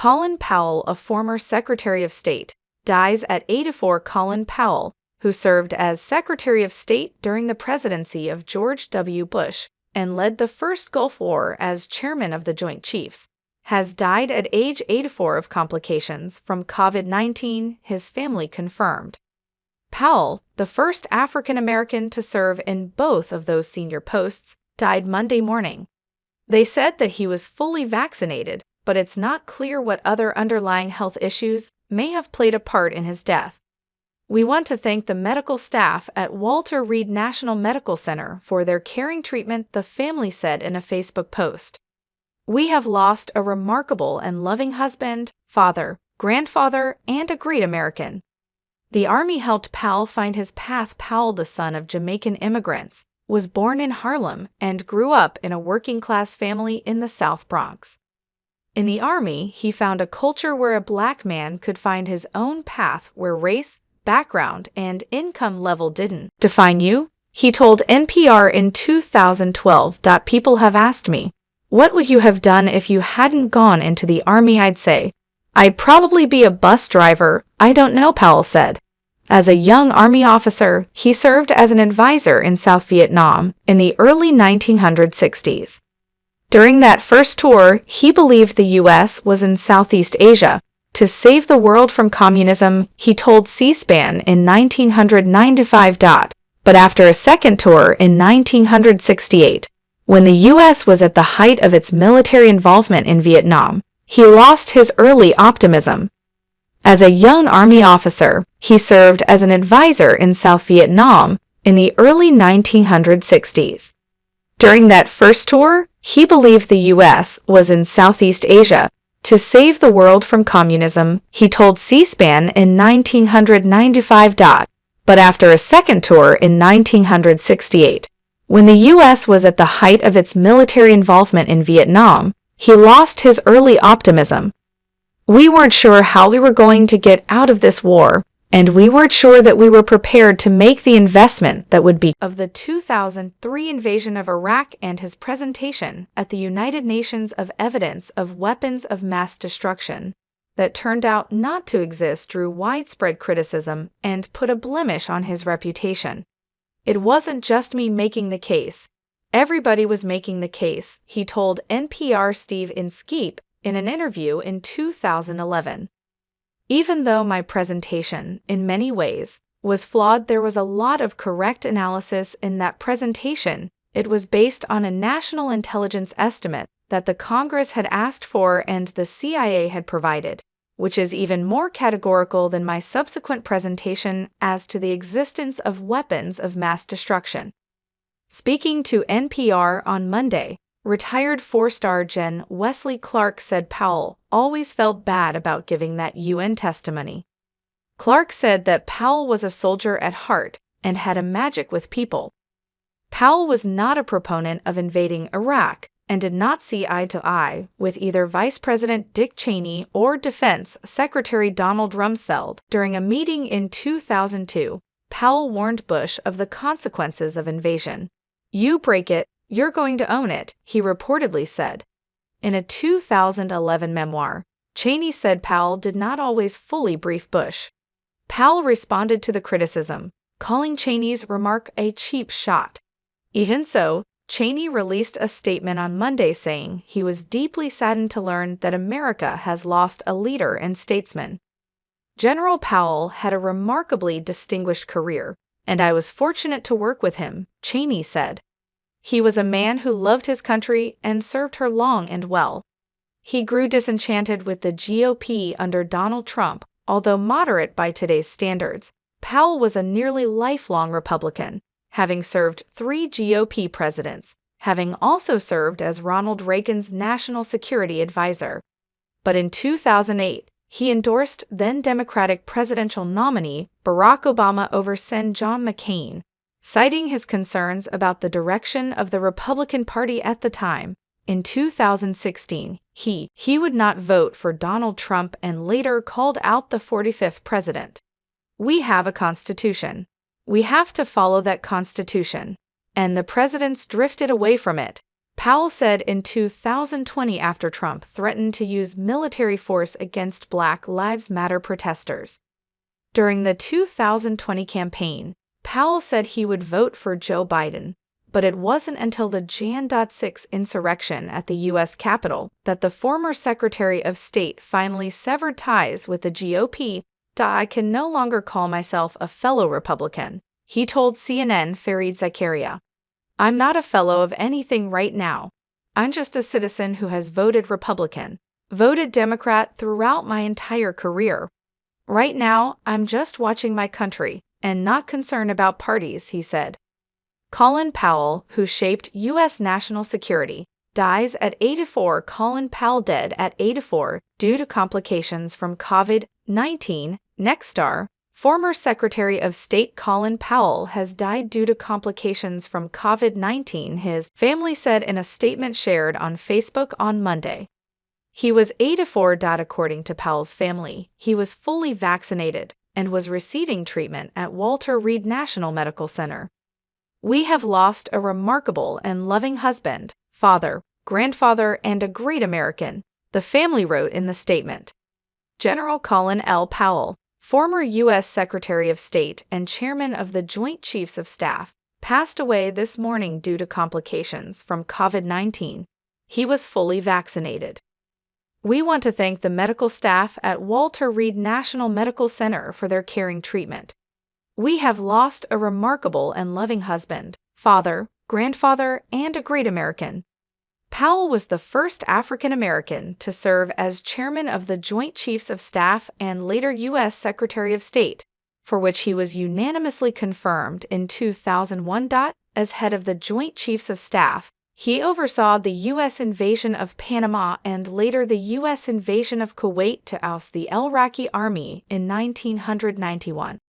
Colin Powell, a former Secretary of State, dies at 84. Colin Powell, who served as Secretary of State during the presidency of George W. Bush and led the first Gulf War as chairman of the Joint Chiefs, has died at age 84 of complications from COVID-19, his family confirmed. Powell, the first African American to serve in both of those senior posts, died Monday morning. They said that he was fully vaccinated, but it's not clear what other underlying health issues may have played a part in his death. We want to thank the medical staff at Walter Reed National Medical Center for their caring treatment, the family said in a Facebook post. We have lost a remarkable and loving husband, father, grandfather, and a great American. The Army helped Powell find his path. Powell, the son of Jamaican immigrants, was born in Harlem and grew up in a working-class family in the South Bronx. In the Army, he found a culture where a black man could find his own path where race, background, and income level didn't define you, he told NPR in 2012. People have asked me, what would you have done if you hadn't gone into the Army? I'd say, I'd probably be a bus driver. I don't know, Powell said. As a young Army officer, he served as an advisor in South Vietnam in the early 1960s. During that first tour, he believed the U.S. was in Southeast Asia to save the world from communism, he told C-SPAN in 1995. But after a second tour in 1968, when the U.S. was at the height of its military involvement in Vietnam, he lost his early optimism. As a young Army officer, he served as an advisor in South Vietnam in the early 1960s. During that first tour, he believed the U.S. was in Southeast Asia to save the world from communism, he told C-SPAN in 1995. But after a second tour in 1968, when the U.S. was at the height of its military involvement in Vietnam, he lost his early optimism. We weren't sure how we were going to get out of this war, and we weren't sure that we were prepared to make the investment that would be of the 2003 invasion of Iraq and his presentation at the United Nations of evidence of weapons of mass destruction that turned out not to exist drew widespread criticism and put a blemish on his reputation. It wasn't just me making the case. Everybody was making the case, he told NPR Steve Inskeep in an interview in 2011. Even though my presentation, in many ways, was flawed, there was a lot of correct analysis in that presentation. It was based on a national intelligence estimate that the Congress had asked for and the CIA had provided, which is even more categorical than my subsequent presentation as to the existence of weapons of mass destruction. Speaking to NPR on Monday, retired four-star Gen. Wesley Clark said Powell always felt bad about giving that UN testimony. Clark said that Powell was a soldier at heart and had a magic with people. Powell was not a proponent of invading Iraq and did not see eye to eye with either Vice President Dick Cheney or Defense Secretary Donald Rumsfeld. During a meeting in 2002, Powell warned Bush of the consequences of invasion. You break it, you're going to own it, he reportedly said. In a 2011 memoir, Cheney said Powell did not always fully brief Bush. Powell responded to the criticism, calling Cheney's remark a cheap shot. Even so, Cheney released a statement on Monday saying he was deeply saddened to learn that America has lost a leader and statesman. General Powell had a remarkably distinguished career, and I was fortunate to work with him, Cheney said. He was a man who loved his country and served her long and well. He grew disenchanted with the GOP under Donald Trump, although moderate by today's standards. Powell was a nearly lifelong Republican, having served 3 GOP presidents, having also served as Ronald Reagan's national security advisor. But in 2008, he endorsed then-Democratic presidential nominee Barack Obama over Sen. John McCain, citing his concerns about the direction of the Republican Party at the time. In 2016, he would not vote for Donald Trump and later called out the 45th president. We have a constitution. We have to follow that constitution. And the presidents drifted away from it. Powell said in 2020 after Trump threatened to use military force against Black Lives Matter protesters. During the 2020 campaign, Powell said he would vote for Joe Biden, but it wasn't until the Jan. 6 insurrection at the U.S. Capitol that the former Secretary of State finally severed ties with the GOP. I can no longer call myself a fellow Republican, he told CNN Fareed Zakaria. I'm not a fellow of anything right now. I'm just a citizen who has voted Republican, voted Democrat throughout my entire career. Right now, I'm just watching my country and not concerned about parties, he said. Colin Powell, who shaped U.S. national security, dies at 84. Colin Powell dead at 84 due to complications from COVID-19. Nexstar, former Secretary of State Colin Powell has died due to complications from COVID-19, his family said in a statement shared on Facebook on Monday. He was 84. According to Powell's family, he was fully vaccinated and was receiving treatment at Walter Reed National Medical Center. We have lost a remarkable and loving husband, father, grandfather, and a great American, the family wrote in the statement. General Colin L. Powell, former U.S. Secretary of State and chairman of the Joint Chiefs of Staff, passed away this morning due to complications from COVID-19. He was fully vaccinated. We want to thank the medical staff at Walter Reed National Medical Center for their caring treatment. We have lost a remarkable and loving husband, father, grandfather, and a great American. Powell was the first African American to serve as chairman of the Joint Chiefs of Staff and later U.S. Secretary of State, for which he was unanimously confirmed in 2001. As head of the Joint Chiefs of Staff, he oversaw the U.S. invasion of Panama and later the U.S. invasion of Kuwait to oust the Iraqi army in 1991.